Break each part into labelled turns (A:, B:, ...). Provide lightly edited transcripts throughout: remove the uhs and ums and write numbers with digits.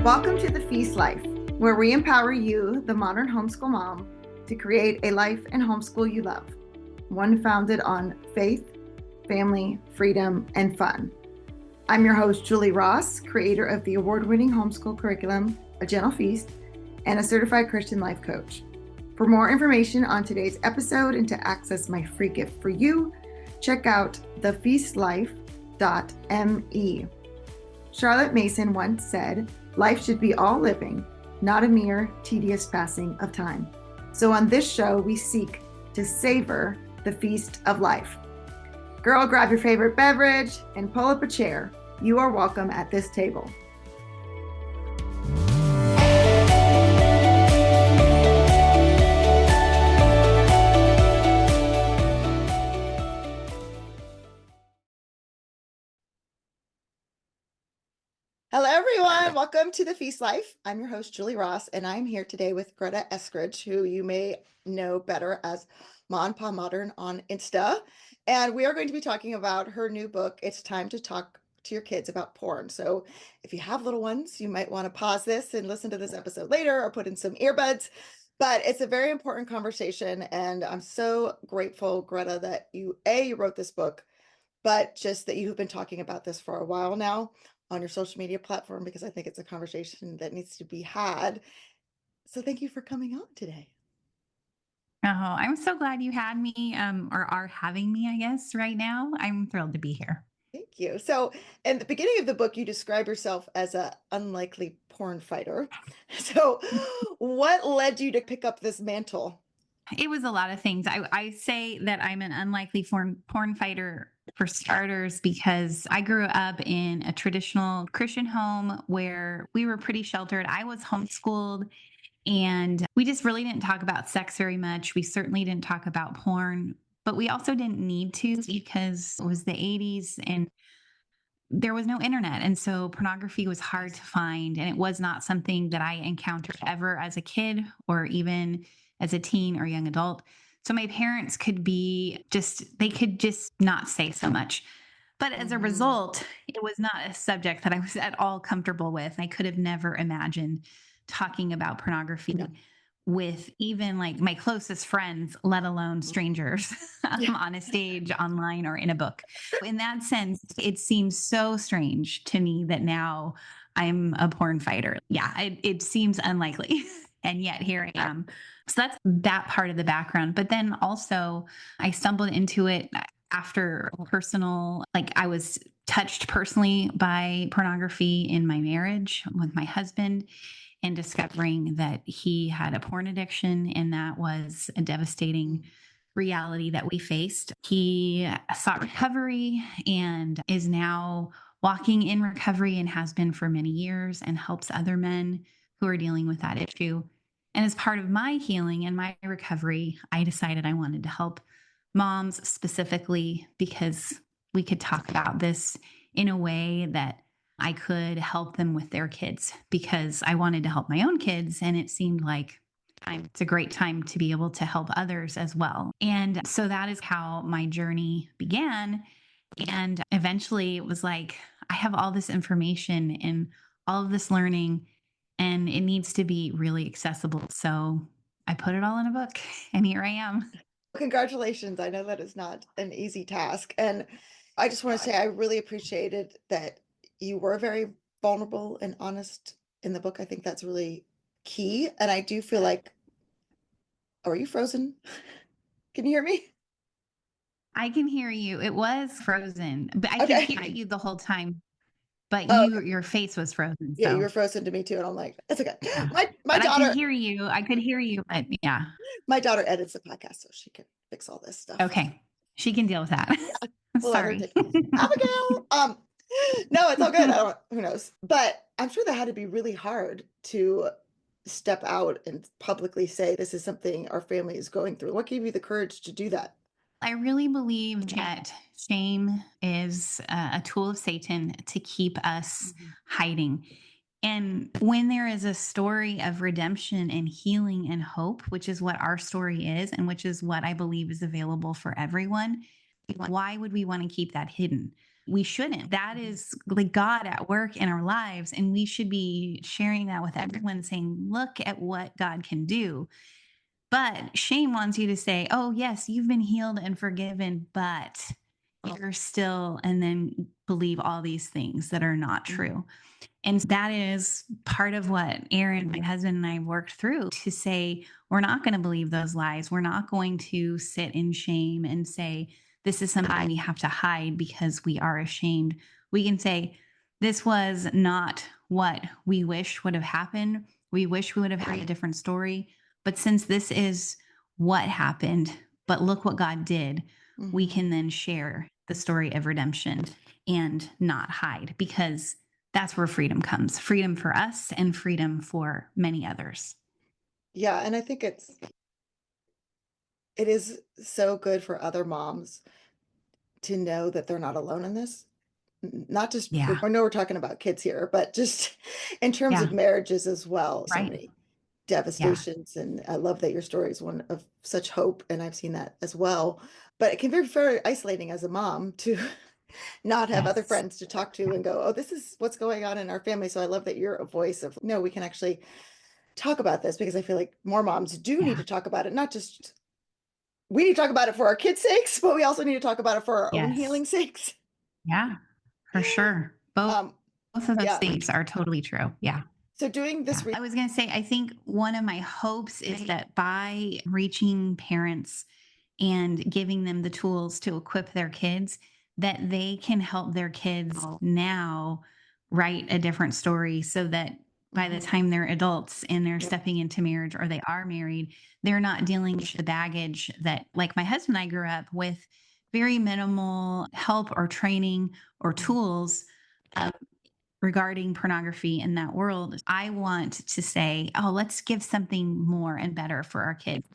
A: Welcome to The Feast Life, where we empower you, the modern homeschool mom, to create a life and homeschool you love. One founded on faith, family, freedom, and fun. I'm your host, Julie Ross, creator of the award-winning homeschool curriculum, A Gentle Feast, and a certified Christian life coach. For more information on today's episode and to access my free gift for you, check out thefeastlife.me. Charlotte Mason once said, "Life should be all living, not a mere tedious passing of time." So on this show, we seek to savor the feast of life. Girl, grab your favorite beverage and pull up a chair. You are welcome at this table. Hello, everyone. Welcome to The Feast Life. I'm your host, Julie Ross, and I'm here today with Greta Eskridge, who you may know better as Ma and Pa Modern on Insta. And we are going to be talking about her new book, It's Time to Talk to Your Kids About Porn. So if you have little ones, you might want to pause this and listen to this episode later or put in some earbuds. But it's a very important conversation, and I'm so grateful, Greta, that you wrote this book, but just that you've been talking about this for a while now on your social media platform, because I think it's a conversation that needs to be had. So thank you for coming on today.
B: Oh, I'm so glad you had me, or are having me, I guess, right now. I'm thrilled to be here.
A: Thank you. So in the beginning of the book, you describe yourself as an unlikely porn fighter. So what led you to pick up this mantle?
B: It was a lot of things. I say that I'm an unlikely porn fighter for starters because I grew up in a traditional Christian home where we were pretty sheltered. I was homeschooled and we just really didn't talk about sex very much. We certainly didn't talk about porn, but we also didn't need to because it was the 80s and there was no internet. And so pornography was hard to find. And it was not something that I encountered ever as a kid or even as a teen or young adult. So my parents they could just not say so much. But as a result, it was not a subject that I was at all comfortable with. I could have never imagined talking about pornography with even like my closest friends, let alone strangers on a stage, online, or in a book. In that sense, it seems so strange to me that now I'm a porn fighter. Yeah, it seems unlikely. And yet here I am. So that's that part of the background. But then also, I stumbled into it after I was touched personally by pornography in my marriage with my husband and discovering that he had a porn addiction. And that was a devastating reality that we faced. He sought recovery and is now walking in recovery and has been for many years and helps other men who are dealing with that issue. And as part of my healing and my recovery, I decided I wanted to help moms specifically because we could talk about this in a way that I could help them with their kids because I wanted to help my own kids. And it seemed like it's a great time to be able to help others as well. And so that is how my journey began. And eventually it was like, I have all this information and all of this learning, and it needs to be really accessible. So I put it all in a book, and here I am.
A: Congratulations. I know that is not an easy task. And I just want to say I really appreciated that you were very vulnerable and honest in the book. I think that's really key. And I do feel like, are you frozen? Can you hear me?
B: I can hear you. It was frozen, but I could hear you the whole time. But
A: Oh,
B: your face was frozen.
A: yeah, you
B: So
A: were frozen to me too. And I'm like, it's okay.
B: yeah.
A: My
B: But I
A: daughter,
B: could hear you. I could hear you. But yeah.
A: my daughter edits the podcast, so she can fix all this stuff.
B: Okay. She can deal with that.
A: Yeah, we'll let her
B: Sorry.
A: take it. Abigail. No, it's all good. Who knows? But I'm sure that had to be really hard to step out and publicly say this is something our family is going through. What gave you the courage to do that?
B: I really believe that shame is a tool of Satan to keep us hiding. And when there is a story of redemption and healing and hope, which is what our story is, and which is what I believe is available for everyone, Why would we want to keep that hidden? We shouldn't. That is like God at work in our lives. And we should be sharing that with everyone, saying, look at what God can do. But shame wants you to say, oh, yes, you've been healed and forgiven, but you're still, and then believe all these things that are not true. And that is part of what Aaron, my husband, and I worked through to say, we're not going to believe those lies. We're not going to sit in shame and say, this is something we have to hide because we are ashamed. We can say, this was not what we wish would have happened. We wish we would have had a different story. But since this is what happened, but look what God did, we can then share the story of redemption and not hide, because that's where freedom comes. Freedom for us and freedom for many others.
A: Yeah, and I think it is so good for other moms to know that they're not alone in this. Not just,
B: Yeah.
A: I know we're talking about kids here, but just in terms
B: Yeah.
A: of marriages as well. So
B: Right.
A: many
B: Yeah.
A: devastations, and I love that your story is one of such hope, and I've seen that as well. But it can be very isolating as a mom to not have other
B: Yes.
A: friends to talk to and go, oh, this is what's going on in our family. So I love that you're a voice of, no, we can actually talk about this, because I feel like more moms do need
B: Yeah.
A: to talk about it. Not just, we need to talk about it for our kids' sakes, but we also need to talk about it for our own
B: Yes.
A: healing sakes.
B: Yeah. For sure. Both of those
A: Yeah.
B: things are totally true. Yeah.
A: So doing this,
B: I was going to say, I think one of my hopes is that by reaching parents and giving them the tools to equip their kids, that they can help their kids now write a different story, so that by the time they're adults and they're stepping into marriage, or they are married, they're not dealing with the baggage that, like my husband and I grew up with, very minimal help or training or tools regarding pornography in that world. I want to say, oh, let's give something more and better for our kids.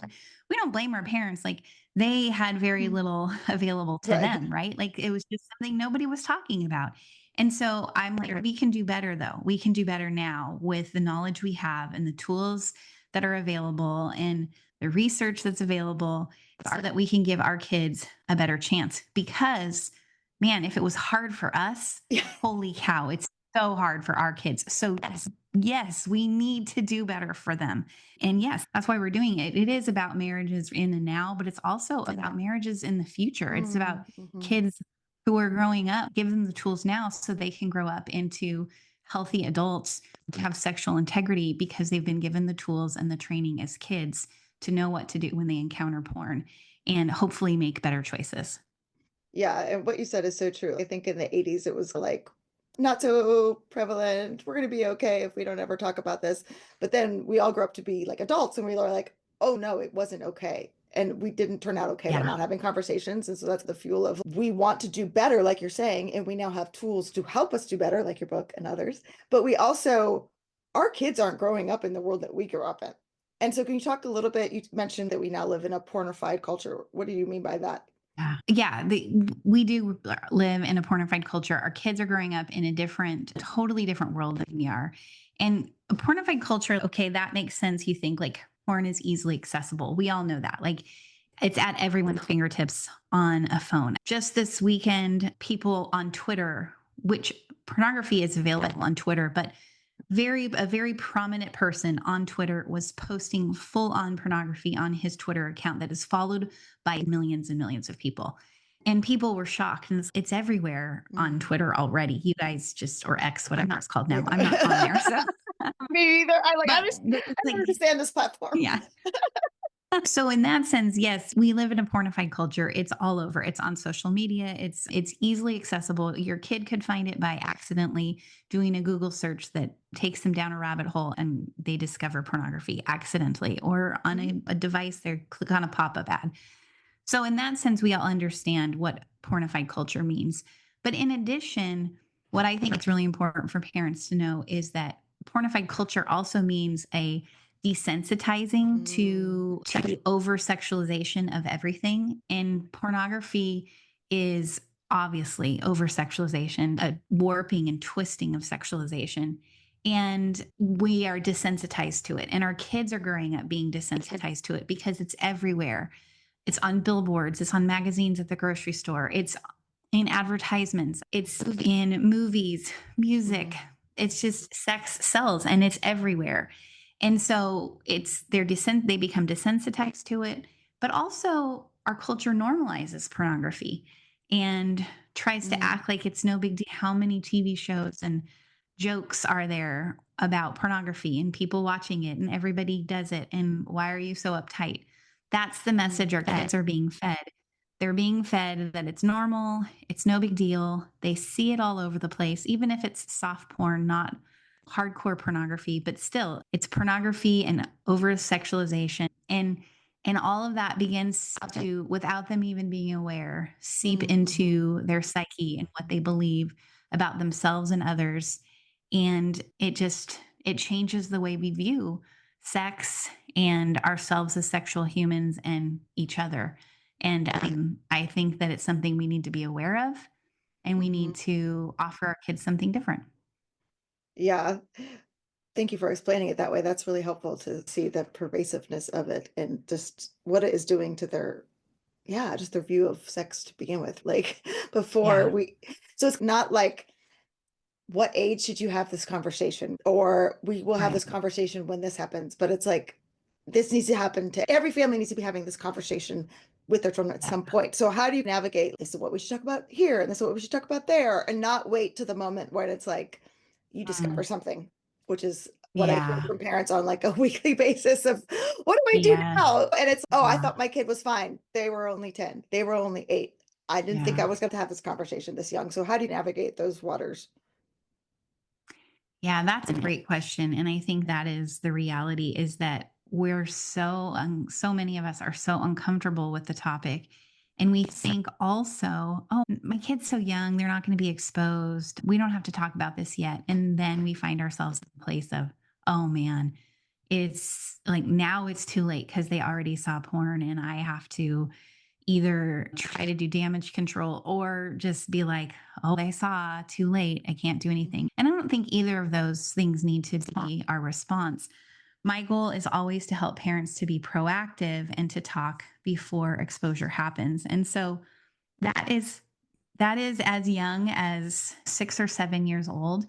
B: We don't blame our parents. Like, they had very little available to
A: right.
B: them, right? Like, it was just something nobody was talking about. And so I'm like, we can do better though. We can do better now with the knowledge we have and the tools that are available and the research that's available, so that we can give our kids a better chance. Because, man, if it was hard for us, holy cow, it's so hard for our kids. So yes, we need to do better for them. And yes, that's why we're doing it. It is about marriages in the now, but it's also about marriages in the future. It's about kids who are growing up. Give them the tools now so they can grow up into healthy adults, have sexual integrity, because they've been given the tools and the training as kids to know what to do when they encounter porn, and hopefully make better choices.
A: Yeah, and what you said is so true. I think in the 80s it was like not so prevalent. We're going to be okay if we don't ever talk about this. But then we all grew up to be like adults, and we were like, oh no, it wasn't okay. And we didn't turn out okay by not having conversations. And so that's the fuel of, we want to do better, like you're saying, and we now have tools to help us do better, like your book and others. But we also, our kids aren't growing up in the world that we grew up in. And so can you talk a little bit, you mentioned that we now live in a pornified culture. What do you mean by that?
B: Yeah, we do live in a pornified culture. Our kids are growing up in a different, totally different world than we are. And a pornified culture, okay, that makes sense. You think like porn is easily accessible. We all know that. Like, it's at everyone's fingertips on a phone. Just this weekend, people on Twitter, which pornography is available on Twitter, but a very prominent person on Twitter was posting full on pornography on his Twitter account that is followed by millions and millions of people. And people were shocked. And it's everywhere on Twitter already. You guys just, or X, whatever it's called now. I'm not on there. So
A: Me either. I like,
B: but
A: I don't understand this platform.
B: yeah. So in that sense, yes, we live in a pornified culture. It's all over. It's on social media. It's easily accessible. Your kid could find it by accidentally doing a Google search that takes them down a rabbit hole, and they discover pornography accidentally, or on a device, they click on a pop-up ad. So in that sense, we all understand what pornified culture means. But in addition, what I think it's really important for parents to know is that pornified culture also means a desensitizing to the over sexualization of everything. And pornography is obviously over sexualization, a warping and twisting of sexualization. And we are desensitized to it. And our kids are growing up being desensitized to it because it's everywhere. It's on billboards, it's on magazines at the grocery store, it's in advertisements, it's in movies, music.
A: Mhm.
B: It's just sex sells and it's everywhere. And so they become desensitized to it, but also our culture normalizes pornography and tries to
A: Mm.
B: act like it's no big deal. How many TV shows and jokes are there about pornography and people watching it and everybody does it? And why are you so uptight? That's the message our kids are being fed. They're being fed that it's normal, it's no big deal. They see it all over the place, even if it's soft porn, not hardcore pornography, but still it's pornography and over sexualization. And all of that begins to, without them even being aware, seep
A: Mhm.
B: into their psyche and what they believe about themselves and others. And it changes the way we view sex and ourselves as sexual humans and each other. And I think that it's something we need to be aware of and we need
A: Mhm.
B: to offer our kids something different.
A: Yeah. Thank you for explaining it that way. That's really helpful to see the pervasiveness of it and just what it is doing to their, yeah, just their view of sex to begin with. Like before
B: Yeah.
A: we, so it's not like, what age should you have this conversation? Or we will have
B: Right.
A: this conversation when this happens, but it's like, this needs to happen to every family needs to be having this conversation with their children at
B: Yeah.
A: some point. So how do you navigate this is what we should talk about here and this is what we should talk about there and not wait to the moment when it's like you discover
B: Mm.
A: something, which is what I hear
B: Yeah.
A: from parents on like a weekly basis of what do I do
B: Yeah.
A: now? And it's, oh, I
B: Yeah.
A: thought my kid was fine. They were only 10. They were only 8. I didn't think I
B: Yeah.
A: was going to have this conversation this young. So how do you navigate those waters?
B: Yeah, that's a great question. And I think that is the reality is that so many of us are so uncomfortable with the topic. And we think also, oh, my kid's so young, they're not going to be exposed. We don't have to talk about this yet. And then we find ourselves in a place of, oh man, it's like now it's too late because they already saw porn and I have to either try to do damage control or just be like, oh, they saw too late. I can't do anything. And I don't think either of those things need to be our response. My goal is always to help parents to be proactive and to talk before exposure happens. And so that is that is as young as 6 or 7 years old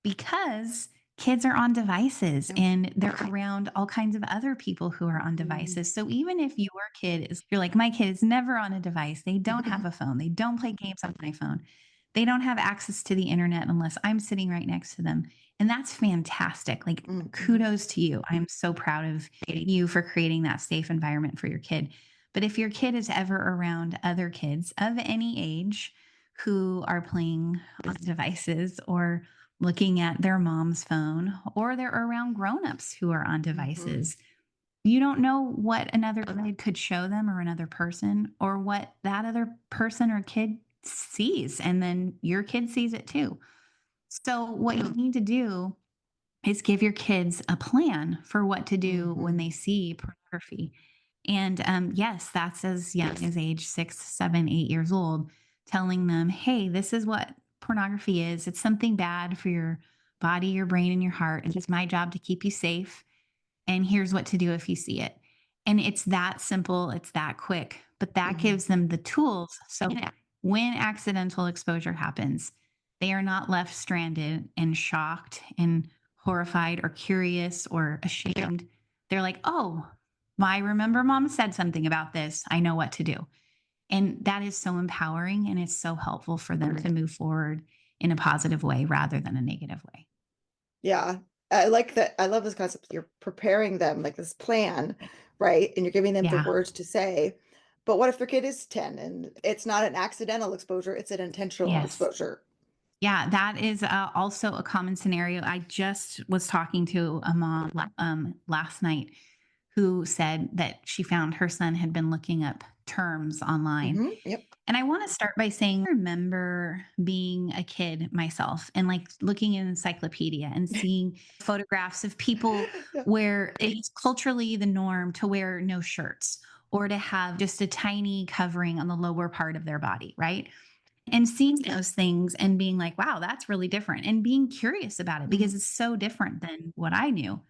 B: because kids are on devices
A: Yeah.
B: and they're around all kinds of other people who are on
A: Mhm.
B: devices. So even if your kid is, you're like, my kid is never on a device, they don't have a phone, they don't play games on my phone, they don't have access to the internet unless I'm sitting right next to them. And that's fantastic. Like,
A: Mhm.
B: kudos to you. I'm so proud of you for creating that safe environment for your kid. But if your kid is ever around other kids of any age who are playing on devices or looking at their mom's phone, or they're around grown-ups who are on
A: Mhm.
B: devices. You don't know what another kid could show them or another person or what that other person or kid sees. And then your kid sees it too. So, what you need to do is give your kids a plan for what to do when
A: Mhm.
B: they see pornography. And yes, that's as young as age 6, 7, 8 years old, telling them, hey, this is what pornography is. It's something bad for your body, your brain, and your heart. And it's my job to keep you safe. And here's what to do if you see it. And it's that simple, it's that quick, but that
A: Mhm.
B: gives them the tools. So when accidental exposure happens, they are not left stranded and shocked and horrified or curious or ashamed. They're like, oh, I remember mom said something about this. I know what to do. And that is so empowering and it's so helpful for them to move forward in a positive way rather than a negative way.
A: Yeah. I like that. I love this concept. You're preparing them like this plan, right? And you're giving them the
B: Yeah.
A: words to say. But what if their kid is 10 and it's not an accidental exposure, it's an intentional
B: Yes.
A: exposure?
B: Yeah, that is also a common scenario. I just was talking to a mom last night who said that she found her son had been looking up terms online.
A: Yep.
B: And I want to start by saying, I remember being a kid myself and like looking in encyclopedia and seeing photographs of people
A: Yeah.
B: where it's culturally the norm to wear no shirts or to have just a tiny covering on the lower part of their body, right? And seeing those things and being like, wow, that's really different. And being curious about it because
A: Mhm.
B: it's so different than what I knew.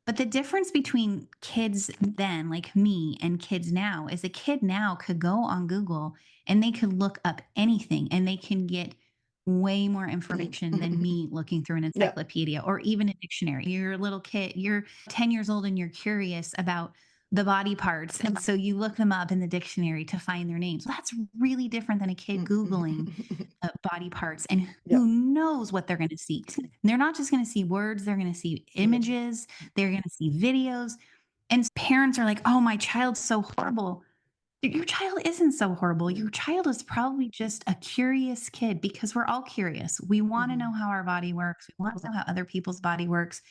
B: But the difference between kids then, like me, and kids now is a kid now could go on Google and they could look up anything and they can get way more information than me looking through an
A: Yeah.
B: encyclopedia or even a dictionary. You're a little kid, you're 10 years old and you're curious about the body parts. And so you look them up in the dictionary to find their names. That's really different than a kid Googling body parts and
A: Yeah.
B: who knows what they're going to see. They're not just going to see words, they're going to see images, they're going to see videos. And parents are like, oh, my child's so horrible. Your child isn't so horrible. Your child is probably just a curious kid because we're all curious. We want to know how our body works. We want to know how other people's body works.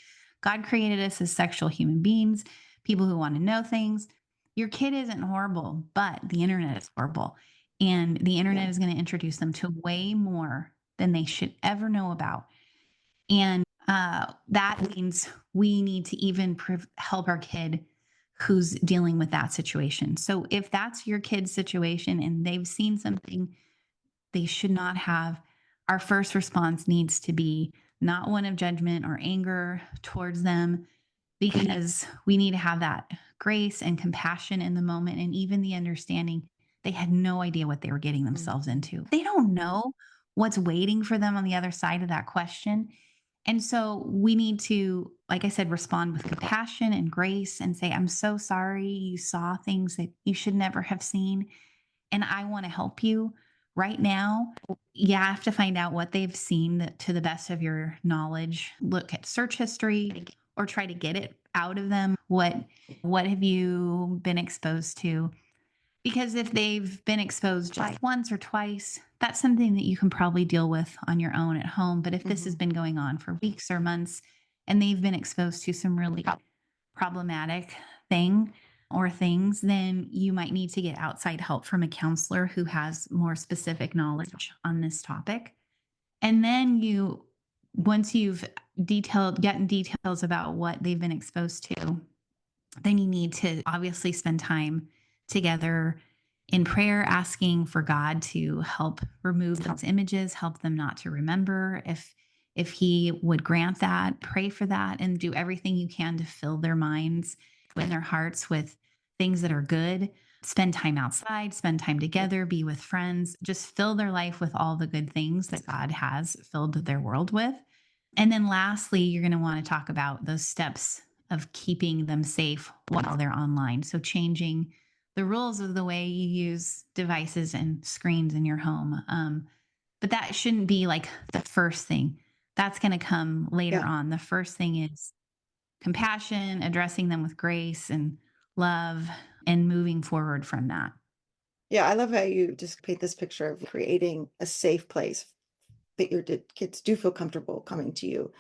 B: God created us as sexual human beings, people who want to know things. Your kid isn't horrible, but the internet is horrible. And the internet is going to introduce them to way more than they should ever know about. And that means we need to even help our kid who's dealing with that situation. So if that's your kid's situation and they've seen something they should not have, our first response needs to be not one of judgment or anger towards them, because we need to have that grace and compassion in the moment and even the understanding they had no idea what they were getting themselves into. They don't know what's waiting for them on the other side of that question. And so we need to, like I said, respond with compassion and grace and say, I'm so sorry you saw things that you should never have seen. And I want to help you right now. You have to find out what they've seen to the best of your knowledge. Look at search history or try to get it out of them. What have you been exposed to? Because if they've been exposed just once or twice, that's something that you can probably deal with on your own at home. But if this has been going on for weeks or months and they've been exposed to some really problematic thing or things, then you might need to get outside help from a counselor who has more specific knowledge on this topic. And then once you've gotten details about what they've been exposed to, then you need to obviously spend time together in prayer, asking for God to help remove those images, help them not to remember. If He would grant that, pray for that, and do everything you can to fill their minds and their hearts with things that are good. Spend time outside, spend time together, be with friends, just fill their life with all the good things that God has filled their world with. And then lastly, you're going to want to talk about those steps of keeping them safe while they're online. So changing the rules of the way you use devices and screens in your home. But that shouldn't be like the first thing. That's going to come later
A: Yeah.
B: on. The first thing is compassion, addressing them with grace and love, and moving forward from that.
A: Yeah, I love how you just paint this picture of creating a safe place that your kids do feel comfortable coming to you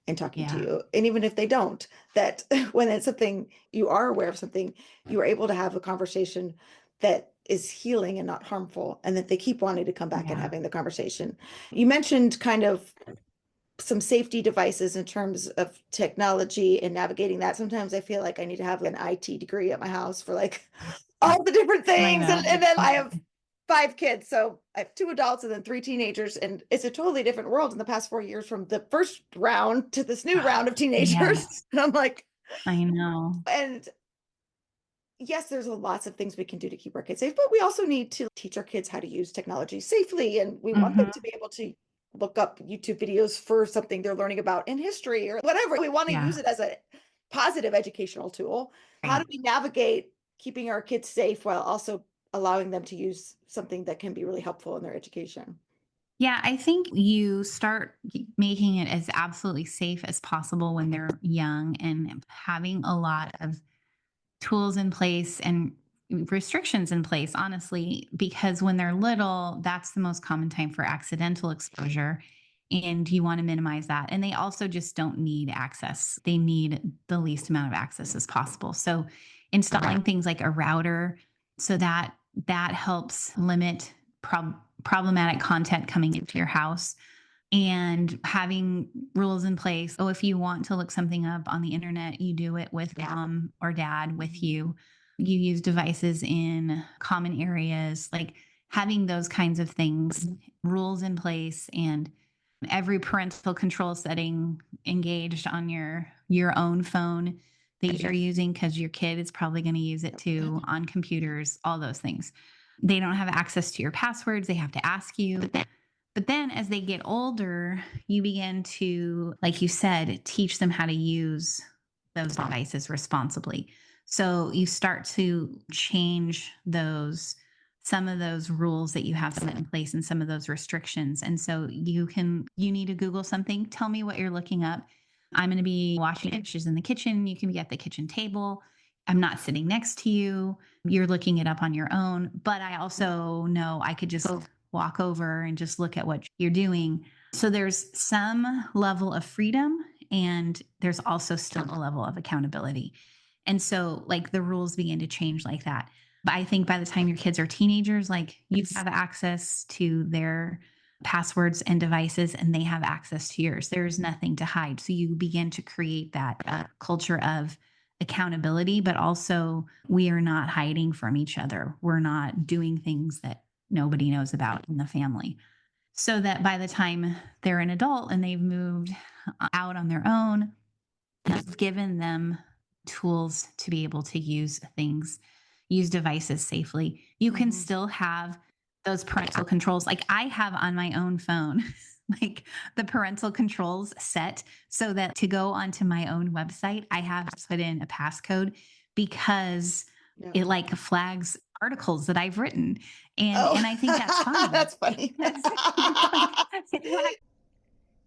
A: and talking to
B: Yeah.
A: you. And even if they don't, that when it's something you are aware of something, you are able to have a conversation that is healing and not harmful, and that they keep wanting to come back and
B: Yeah.
A: having the conversation. You mentioned kind of some safety devices in terms of technology and navigating that. Sometimes I feel like I need to have an IT degree at my house for like all the different
B: I
A: things.
B: know.
A: And then I have 5 kids. So I have 2 adults and then 3 teenagers. And it's a totally different world in the past 4 years from the first round to this new round of teenagers.
B: Yes,
A: And I'm like,
B: I know.
A: and yes, there's lots of things we can do to keep our kids safe, but we also need to teach our kids how to use technology safely. And we want them
B: Mhm.
A: to be able to look up YouTube videos for something they're learning about in history or whatever. We want to use
B: Yeah.
A: it as a positive educational tool. How do
B: Right.
A: we navigate keeping our kids safe while also allowing them to use something that can be really helpful in their education?
B: Yeah, I think you start making it as absolutely safe as possible when they're young and having a lot of tools in place and restrictions in place, honestly, because when they're little, that's the most common time for accidental exposure. And you want to minimize that. And they also just don't need access. They need the least amount of access as possible. So installing things like a router so that helps limit problematic content coming into your house, and having rules in place. Oh, if you want to look something up on the internet, you do it with mom or dad with you. You use devices in common areas, like having those kinds of things, rules in place, and every parental control setting engaged on your own phone that you're using because your kid is probably going to use it too on computers, all those things. They don't have access to your passwords. They have to ask you. But then as they get older, you begin to, like you said, teach them how to use those devices responsibly. So you start to change some of those rules that you have set in place and some of those restrictions. And so you need to Google something, tell me what you're looking up. I'm going to be washing dishes in the kitchen. You can be at the kitchen table. I'm not sitting next to you. You're looking it up on your own. But I also know I could just walk over and just look at what you're doing. So there's some level of freedom and there's also still a level of accountability. And so like the rules begin to change like that. But I think by the time your kids are teenagers, like you have access to their passwords and devices and they have access to yours. There's nothing to hide. So you begin to create that culture of accountability, but also we are not hiding from each other. We're not doing things that nobody knows about in the family. So that by the time they're an adult and they've moved out on their own, I've given them tools to be able to use devices safely. You can still have those parental controls. Like I have on my own phone, like the parental controls set so that to go onto my own website, I have to put in a passcode because it like flags articles that I've written. And I think that's fine.
A: That's funny.
B: Because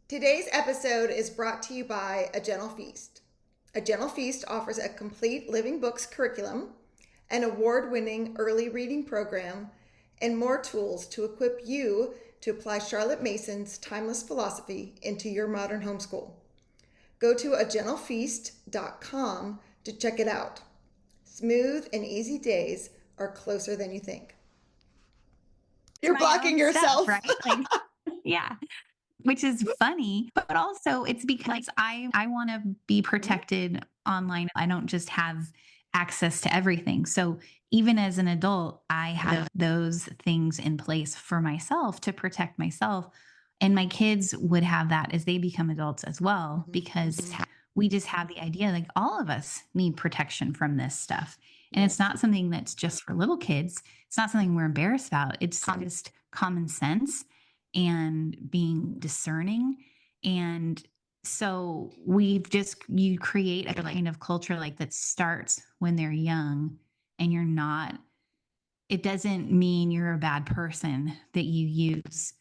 A: Today's episode is brought to you by A Gentle Feast. A Gentle Feast offers a complete living books curriculum, an award-winning early reading program, and more tools to equip you to apply Charlotte Mason's timeless philosophy into your modern homeschool. Go to agentlefeast.com to check it out. Smooth and easy days are closer than you think. You're blocking yourself.
B: Stuff, right? Like, yeah. Which is funny, but also it's because I want to be protected online. I don't just have access to everything. So even as an adult, I have those things in place for myself to protect myself. And my kids would have that as they become adults as well, because we just have the idea like all of us need protection from this stuff. And it's not something that's just for little kids. It's not something we're embarrassed about. It's just common sense and being discerning. And so you create a kind of culture like that starts when they're young and it doesn't mean you're a bad person that you use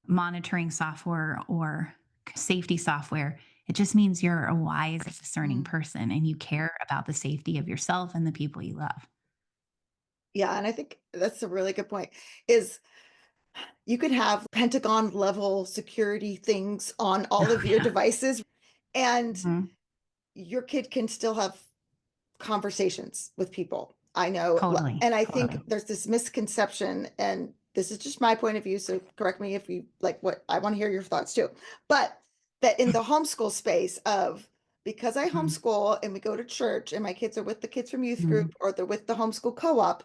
B: monitoring software or safety software. It just means you're a wise, discerning person and you care about the safety of yourself and the people you love.
A: Yeah, and I think that's a really good point, is you could have Pentagon level security things on all of your devices, and your kid can still have conversations with people. I know.
B: Totally.
A: And I think there's this misconception, and this is just my point of view, so correct me if you like what I want to hear your thoughts too. But that in the homeschool space of, because I homeschool and we go to church and my kids are with the kids from youth group or they're with the homeschool co-op,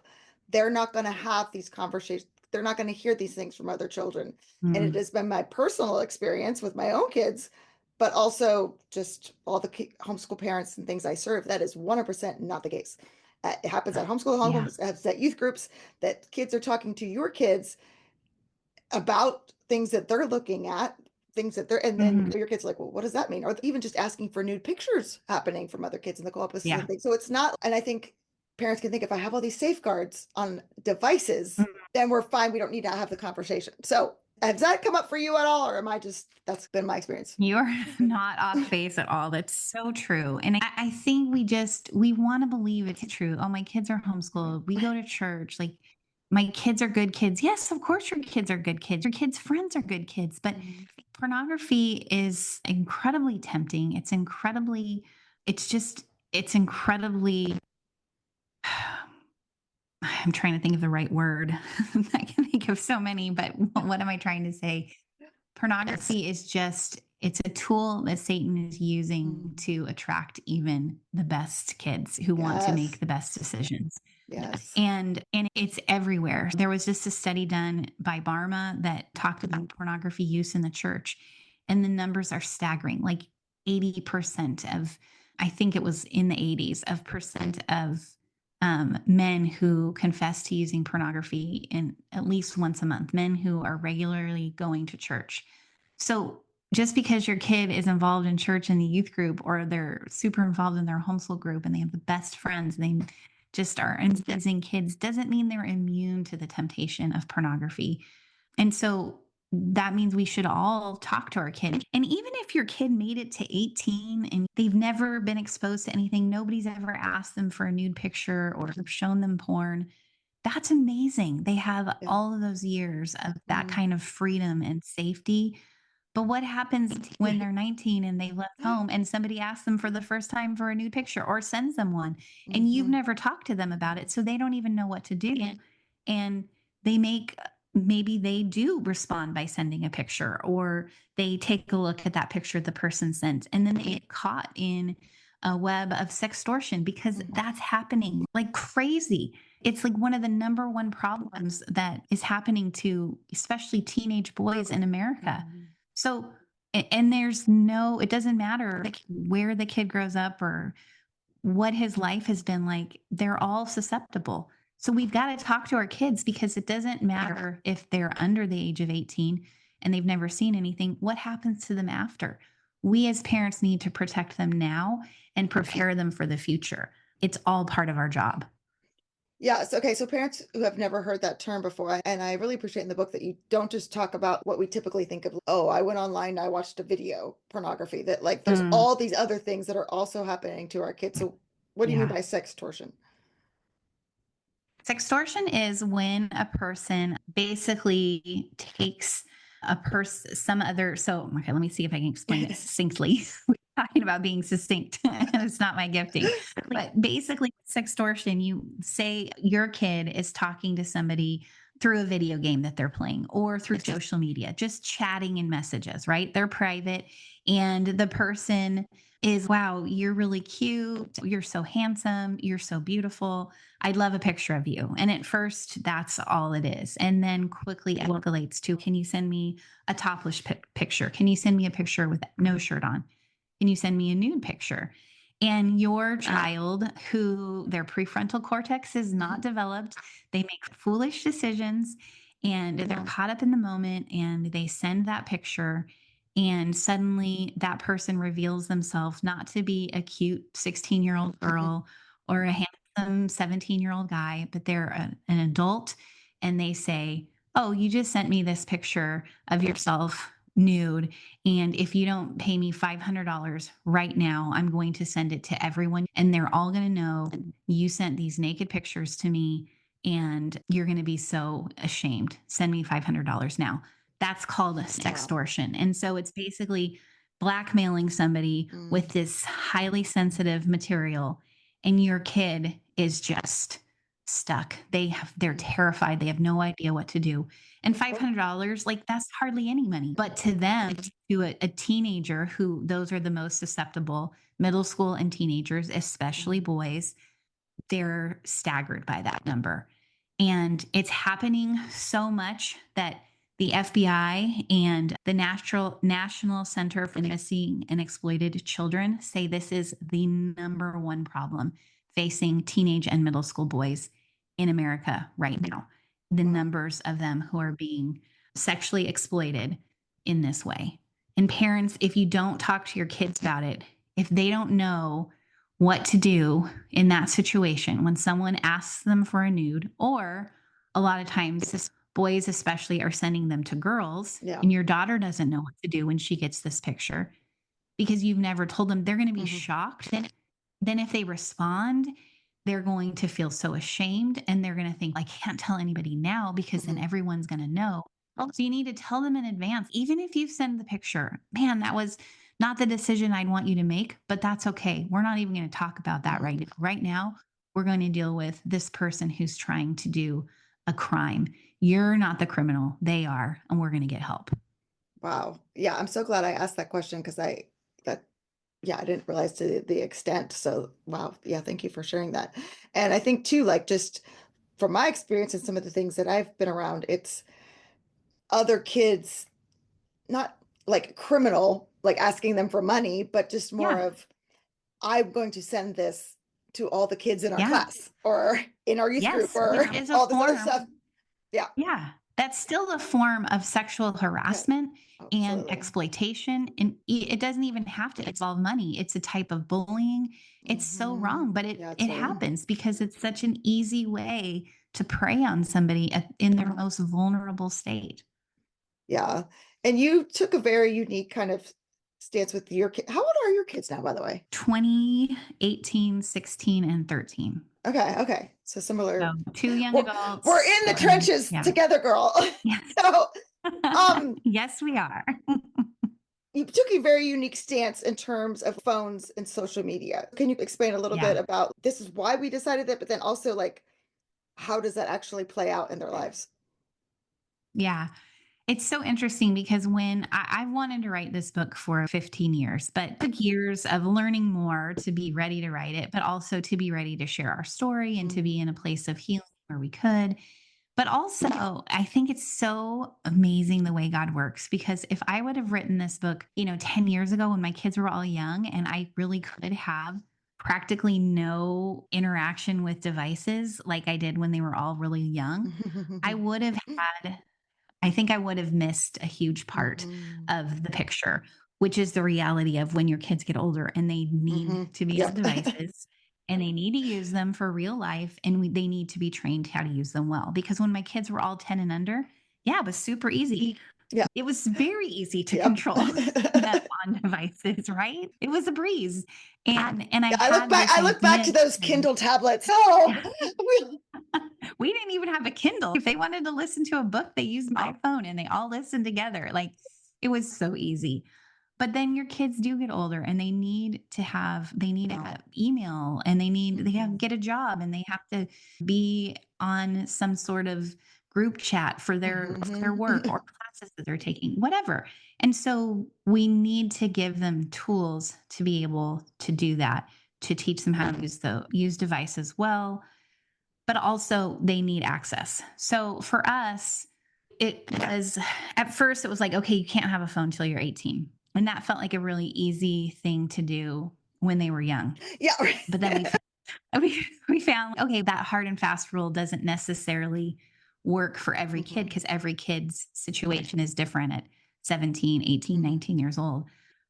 A: they're not going to have these conversations. They're not going to hear these things from other children. And it has been my personal experience with my own kids, but also just all the homeschool parents and things I serve. That is 100% not the case. It happens at homeschool homes, it happens at youth groups, that kids are talking to your kids about things that they're looking at, things that they're, and then your kids are like, well, what does that mean? Or even just asking for nude pictures happening from other kids in the co-op. So it's not, and I think parents can think if I have all these safeguards on devices, then we're fine. We don't need to have the conversation. So has that come up for you at all? Or am I just, that's been my experience?
B: You're not off base at all. That's so true. And I think we want to believe it's true. Oh, my kids are homeschooled. We go to church. Like my kids are good kids. Yes, of course your kids are good kids. Your kids' friends are good kids. But pornography is incredibly tempting. It's incredibly, I'm trying to think of the right word. I can think of so many, but what am I trying to say? Pornography is it's a tool that Satan is using to attract even the best kids who want to make the best decisions.
A: Yes.
B: And it's everywhere. There was just a study done by Barma that talked about pornography use in the church, and the numbers are staggering. Like 80% of I think it was in the 80s of percent of men who confess to using pornography in at least once a month, men who are regularly going to church. So just because your kid is involved in church in the youth group, or they're super involved in their homeschool group and they have the best friends, they just are amazing kids, doesn't mean they're immune to the temptation of pornography. And so that means we should all talk to our kid. And even if your kid made it to 18 and they've never been exposed to anything, nobody's ever asked them for a nude picture or shown them porn, that's amazing. They have
A: Yeah.
B: all of those years of that
A: Mm.
B: kind of freedom and safety. But what happens when they're 19 and they left home and somebody asks them for the first time for a nude picture or sends them one, and you've
A: Mhm.
B: never talked to them about it, so they don't even know what to do. And they make maybe they do respond by sending a picture, or they take a look at that picture the person sent, and then they get caught in a web of sextortion because
A: Mhm.
B: that's happening like crazy. It's like one of the number one problems that is happening to especially teenage boys in America.
A: Mhm.
B: So, and there's no, it doesn't matter like where the kid grows up or what his life has been like, they're all susceptible. So we've got to talk to our kids because it doesn't matter if they're under the age of 18 and they've never seen anything. What happens to them after? We as parents need to protect them now and prepare them for the future. It's all part of our job.
A: Yes. Okay. So parents who have never heard that term before, and I really appreciate in the book that you don't just talk about what we typically think of. Oh, I went online, and I watched a video, pornography. That like there's
B: Mm,
A: all these other things that are also happening to our kids. So what do you mean
B: yeah.
A: by sextortion?
B: Sextortion is when a person basically takes a person, some other. So, okay, let me see if I can explain it succinctly. We're talking about being succinct, and it's not my gifting. But basically, sextortion, you say your kid is talking to somebody through a video game that they're playing or through social media, just chatting in messages, right? They're private, and the person is, wow, you're really cute. You're so handsome. You're so beautiful. I'd love a picture of you. And at first, that's all it is. And then quickly escalates to, can you send me a topless picture? Can you send me a picture with no shirt on? Can you send me a nude picture? And your child, who their prefrontal cortex is not
A: Mhm.
B: developed, they make foolish decisions and they're caught up in the moment and they send that picture. And suddenly that person reveals themselves not to be a cute 16-year-old
A: Mhm.
B: girl or a handsome 17-year-old guy, but they're an adult and they say, oh, you just sent me this picture of yourself nude. And if you don't pay me $500 right now, I'm going to send it to everyone. And they're all going to know you sent these naked pictures to me and you're going to be so ashamed. Send me $500 now. That's called a
A: Wow.
B: sextortion. And so it's basically blackmailing somebody
A: Mm.
B: with this highly sensitive material, and your kid is just stuck. They're
A: Mm.
B: terrified. They have no idea what to do. And $500, like that's hardly any money. But to them, to a teenager who those are the most susceptible, middle school and teenagers, especially
A: Mhm.
B: boys, they're staggered by that number. And it's happening so much that the FBI and the National Center for Missing and Exploited Children say this is the number one problem facing teenage and middle school boys in America right now. The
A: Wow.
B: numbers of them who are being sexually exploited in this way. And parents, if you don't talk to your kids about it, if they don't know what to do in that situation when someone asks them for a nude, or a lot of times boys especially are sending them to girls,
A: Yeah.
B: and your daughter doesn't know what to do when she gets this picture because you've never told them, they're going to be
A: Mhm.
B: shocked. Then if they respond, they're going to feel so ashamed and they're going to think, I can't tell anybody now because then
A: Mhm.
B: everyone's going to know. So you need to tell them in advance, even if you send the picture, man, that was not the decision I'd want you to make, but that's okay. We're not even going to talk about that
A: Mhm.
B: right now. Right now, we're going to deal with this person who's trying to do a crime. You're not the criminal, they are, and we're going to get help.
A: Wow. Yeah, I'm so glad I asked that question because that yeah, I didn't realize to the extent. So wow. Yeah, thank you for sharing that. And I think too, like just from my experience and some of the things that I've been around, it's other kids, not like criminal, like asking them for money, but just more
B: Yeah.
A: of I'm going to send this to all the kids in our
B: Yeah.
A: class or in our youth group
B: Yes,
A: or
B: which is a
A: all this other stuff.
B: form.
A: Yeah.
B: Yeah, that's still a form of sexual
A: Yeah.
B: harassment and
A: Absolutely.
B: exploitation, and it doesn't even have to involve money. It's a type of bullying. It's so wrong, but
A: Yeah,
B: it
A: totally.
B: happens because it's such an easy way to prey on somebody in their most vulnerable state.
A: Yeah. And you took a very unique kind of stance with your kid. How old are your kids now, by the way?
B: 20, 18, 16, and 13.
A: Okay. Okay. So
B: So
A: similar.
B: 2 young
A: We're
B: adults
A: in the
B: and
A: trenches
B: yeah.
A: together, girl.
B: Yes.
A: So, um,
B: Yes, we are.
A: you took a very unique stance in terms of phones and social media. Can you explain a little
B: Yeah.
A: bit about this is why we decided that, but then also like how does that actually play out in their lives?
B: Yeah. It's so interesting because when I wanted to write this book for 15 years, but it took years of learning more to be ready to write it, but also to be ready to share our story and to be in a place of healing where we could. But also, I think it's so amazing the way God works because if I would have written this book, 10 years ago when my kids were all young and I really could have practically no interaction with devices like I did when they were all really young, I would have had I think I would have missed a huge part
A: Mhm.
B: of the picture, which is the reality of when your kids get older and they need
A: Mhm.
B: to be on
A: Yep.
B: devices and they need to use them for real life and they need to be trained how to use them well. Because when my kids were all 10 and under, yeah, it was super easy.
A: Yeah.
B: It was very easy to
A: Yep.
B: control them on devices, right? It was a breeze. And I
A: Yeah,
B: had this
A: I look back to
B: idea
A: those
B: to
A: Kindle tablets. Oh,
B: yeah. We didn't even have a Kindle. If they wanted to listen to a book, they used my phone and they all listened together. Like it was so easy. But then your kids do get older and they need to have email and they have to get a job and they have to be on some sort of group chat for their work or classes that they're taking, whatever. And so we need to give them tools to be able to do that, to teach them how to use devices well, but also they need access. So for us, it was at first it was like, okay, you can't have a phone till you're 18. And that felt like a really easy thing to do when they were young.
A: yeah.
B: But then we found okay, that hard and fast rule doesn't necessarily work for every kid
A: Mhm.
B: because every kid's situation is different at 17, 18,
A: Mhm.
B: 19 years old.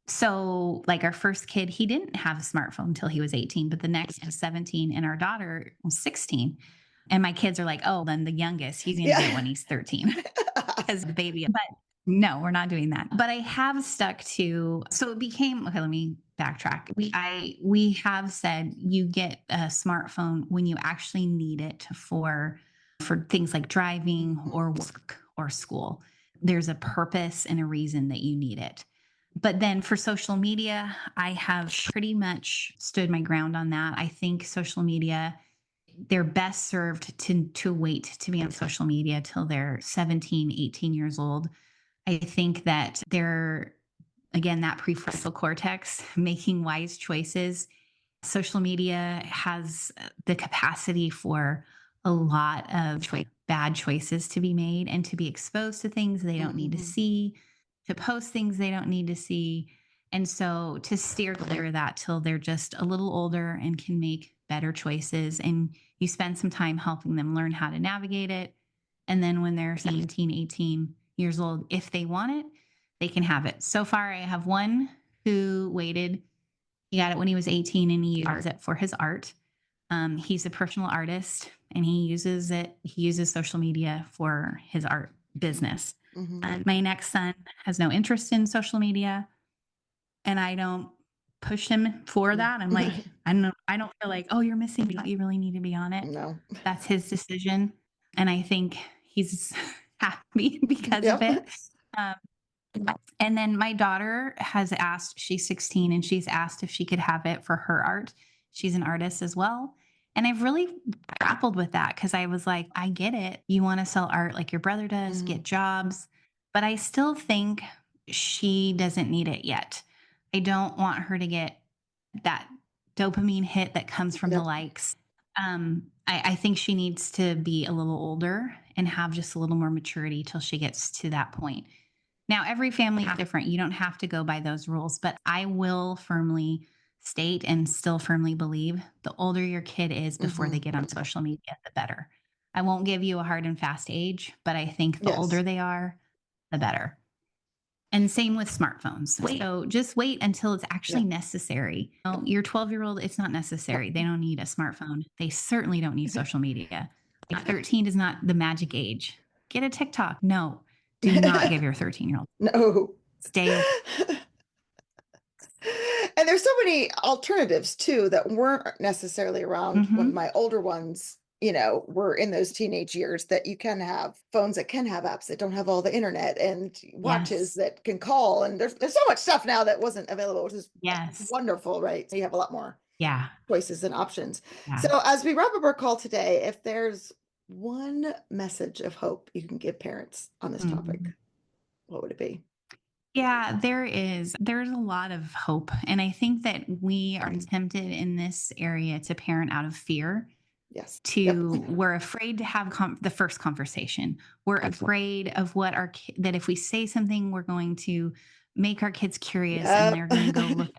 B: So, like our first kid, he didn't have a smartphone until he was 18, but the next was 17 and our daughter was 16. And my kids are like, oh, then the youngest, he's going to get it
A: Yeah.
B: when he's 13 because the baby. But no, we're not doing that. But I have stuck to, so it became, okay, let me backtrack. We have said you get a smartphone when you actually need it for things like driving or work or school. There's a purpose and a reason that you need it. But then for social media, I have pretty much stood my ground on that. I think social media, they're best served to wait to be on social media till they're 17, 18 years old. I think that they're, again, that prefrontal cortex making wise choices. Social media has the capacity for a lot of bad choices to be made and to be exposed to things they don't need to
A: Mhm.
B: see, to post things they don't need to see. And so to steer clear of that till they're just a little older and can make better choices. And you spend some time helping them learn how to navigate it. And then when they're 17, 18 years old, if they want it, they can have it. So far, I have one who waited. He got it when he was 18 and he uses it for his art. He's a personal artist and he uses social media for his art business.
A: Mhm.
B: My next son has no interest in social media and I don't push him for that. I'm like, I don't feel like, oh, you're missing me. You really need to be on it.
A: No.
B: That's his decision. And I think he's happy because of
A: Yep.
B: it. Um, and then my daughter has asked, she's 16, and she's asked if she could have it for her art. She's an artist as well. And I've really grappled with that because I was like, I get it. You want to sell art like your brother does, get jobs. But I still think she doesn't need it yet. I don't want her to get that dopamine hit that comes from the
A: Yep.
B: likes. I think she needs to be a little older and have just a little more maturity till she gets to that point. Now, every family is different. You don't have to go by those rules, but I will firmly state and still firmly believe the older your kid is before they
A: Hmm.
B: get on social media, the better. I won't give you a hard and fast age, but I think the
A: Yes.
B: older they are, the better. And same with smartphones. So just wait until it's actually
A: Yeah.
B: necessary. Your 12-year-old, it's not necessary. They don't need a smartphone. They certainly don't need social media. Like 13 is not the magic age. Get a TikTok. No, do not give your 13-year-old.
A: No.
B: Stay away.
A: And there's so many alternatives too that weren't necessarily around when
B: Mhm.
A: my older ones, were in those teenage years, that you can have phones that can have apps that don't have all the internet, and watches
B: Yes.
A: that can call. And there's so much stuff now that wasn't available, which is
B: Yes.
A: wonderful, right? So you have a lot more
B: Yeah.
A: choices and options.
B: Yeah.
A: So as we wrap up our call today, if there's one message of hope you can give parents on this topic,
B: Mhm.
A: what would it be?
B: Yeah, there is. There's a lot of hope. And I think that we are tempted in this area to parent out of fear.
A: Yes. Yep.
B: We're afraid to have the first conversation. We're afraid of what that if we say something, we're going to make our kids curious and
A: Yep.
B: they're going to go look.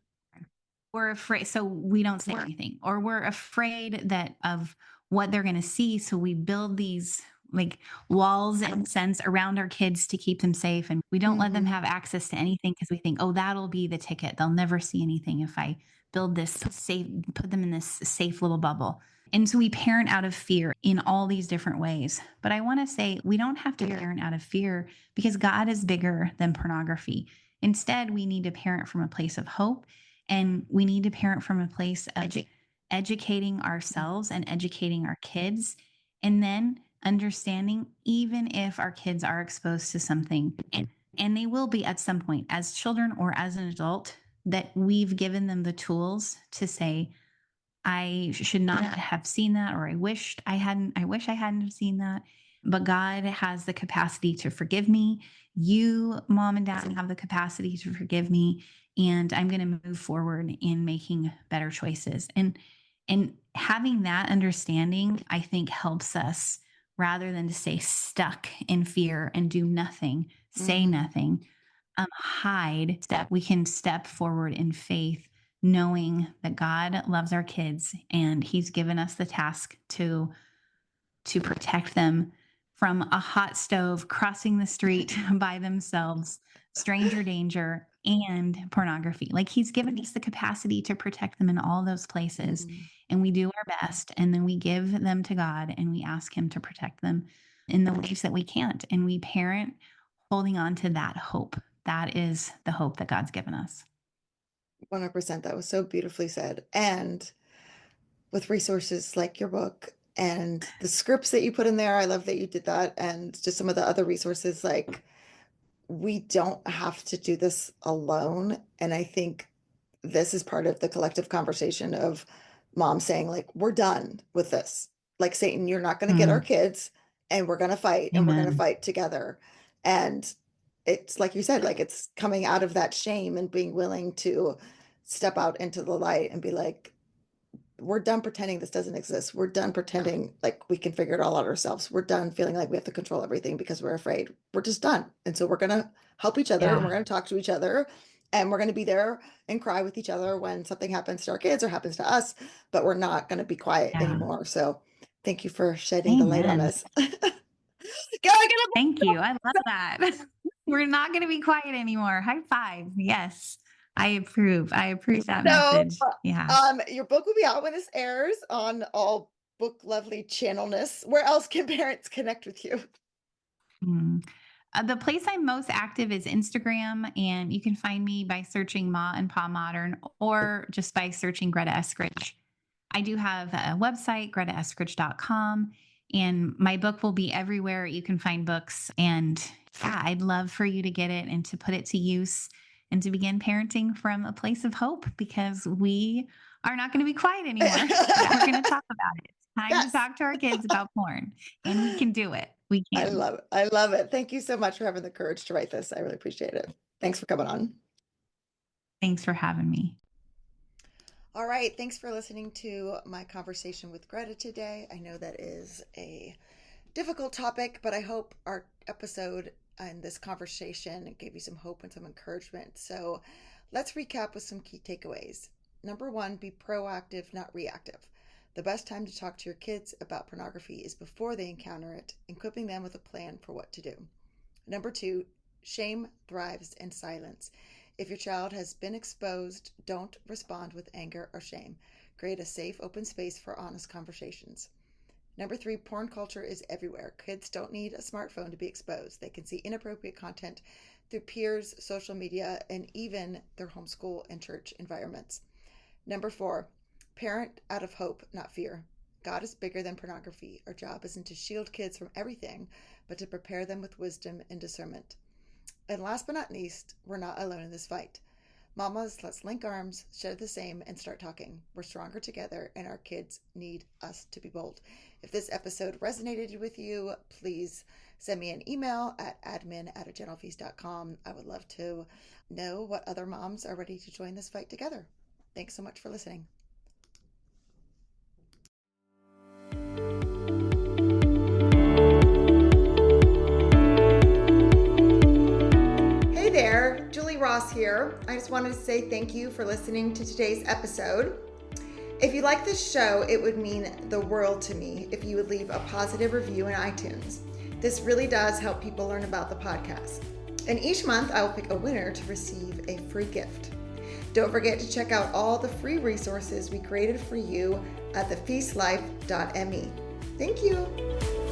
B: We're afraid, so we don't say anything, or we're afraid that of what they're going to see. So we build these like walls and sense around our kids to keep them safe. And we don't let them
A: Hmm.
B: have access to anything because we think, oh, that'll be the ticket. They'll never see anything if I build this safe, put them in this safe little bubble. And so we parent out of fear in all these different ways. But I want to say we don't have to parent out of fear because God is bigger than pornography. Instead, we need to parent from a place of hope, and we need to parent from a place of educating ourselves and educating our kids. And then understanding, even if our kids are exposed to something, and they will be at some point as children or as an adult, that we've given them the tools to say, I should not have seen that, or I wish I hadn't seen that. But God has the capacity to forgive me. You, mom and dad, have the capacity to forgive me. And I'm going to move forward in making better choices. And having that understanding, I think, helps us rather than to stay stuck in fear and do nothing, say
A: Hmm.
B: nothing, hide. We can step forward in faith, knowing that God loves our kids and He's given us the task to protect them from a hot stove, crossing the street by themselves, stranger danger, and pornography. Like He's given us the capacity to protect them in all those places.
A: Hmm.
B: And we do our best. And then we give them to God and we ask Him to protect them in the ways that we can't. And we parent holding on to that hope. That is the hope that God's given us.
A: 100%. That was so beautifully said. And with resources like your book and the scripts that you put in there, I love that you did that. And just some of the other resources, like, we don't have to do this alone. And I think this is part of the collective conversation of mom saying, like, we're done with this. Like, Satan, you're not going to get our
B: Mm,
A: kids, and we're going to fight, and we're going to
B: amen.
A: fight together. And it's like you said, like, it's coming out of that shame and being willing to step out into the light and be like, we're done pretending this doesn't exist. We're done pretending like we can figure it all out ourselves. We're done feeling like we have to control everything because we're afraid. We're just done. And so we're going to help each other, and we're
B: Yeah.
A: going to talk to each other, and we're going to be there and cry with each other when something happens to our kids or happens to us, but we're not going to be quiet
B: Yeah.
A: anymore. So thank you for shedding the light on
B: Amen.
A: this. Go, get a
B: Thank you. I love that. We're not going to be quiet anymore. High five. Yes. I approve. I approve that
A: So,
B: message. Yeah.
A: your book will be out when this airs on all book lovely channelness. Where else can parents connect with you?
B: Mm. The place I'm most active is Instagram, and you can find me by searching Ma and Pa Modern or just by searching Greta Eskridge. I do have a website, gretaeskridge.com, and my book will be everywhere you can find books. And yeah, I'd love for you to get it and to put it to use and to begin parenting from a place of hope, because we are not going to be quiet anymore. We're going to talk about it. It's time to
A: Yes.
B: talk to our kids about porn, and we can do it. We
A: I
B: can.
A: love it. I love it. Thank you so much for having the courage to write this. I really appreciate it. Thanks for coming on.
B: Thanks for having me.
A: All right. Thanks for listening to my conversation with Greta today. I know that is a difficult topic, but I hope our episode and this conversation gave you some hope and some encouragement. So let's recap with some key takeaways. Number one, be proactive, not reactive. The best time to talk to your kids about pornography is before they encounter it, equipping them with a plan for what to do. Number two, shame thrives in silence. If your child has been exposed, don't respond with anger or shame. Create a safe, open space for honest conversations. Number three, porn culture is everywhere. Kids don't need a smartphone to be exposed. They can see inappropriate content through peers, social media, and even their homeschool and church environments. Number four, parent out of hope, not fear. God is bigger than pornography. Our job isn't to shield kids from everything, but to prepare them with wisdom and discernment. And last but not least, we're not alone in this fight. Mamas, let's link arms, share the same, and start talking. We're stronger together, and our kids need us to be bold. If this episode resonated with you, please send me an email at admin@agentlefeast.com. I would love to know what other moms are ready to join this fight together. Thanks so much for listening. Hey there, Julie Ross here. I just wanted to say thank you for listening to today's episode. If you like this show, it would mean the world to me if you would leave a positive review in iTunes. This really does help people learn about the podcast. And each month I will pick a winner to receive a free gift. Don't forget to check out all the free resources we created for you at thefeastlife.me. Thank you.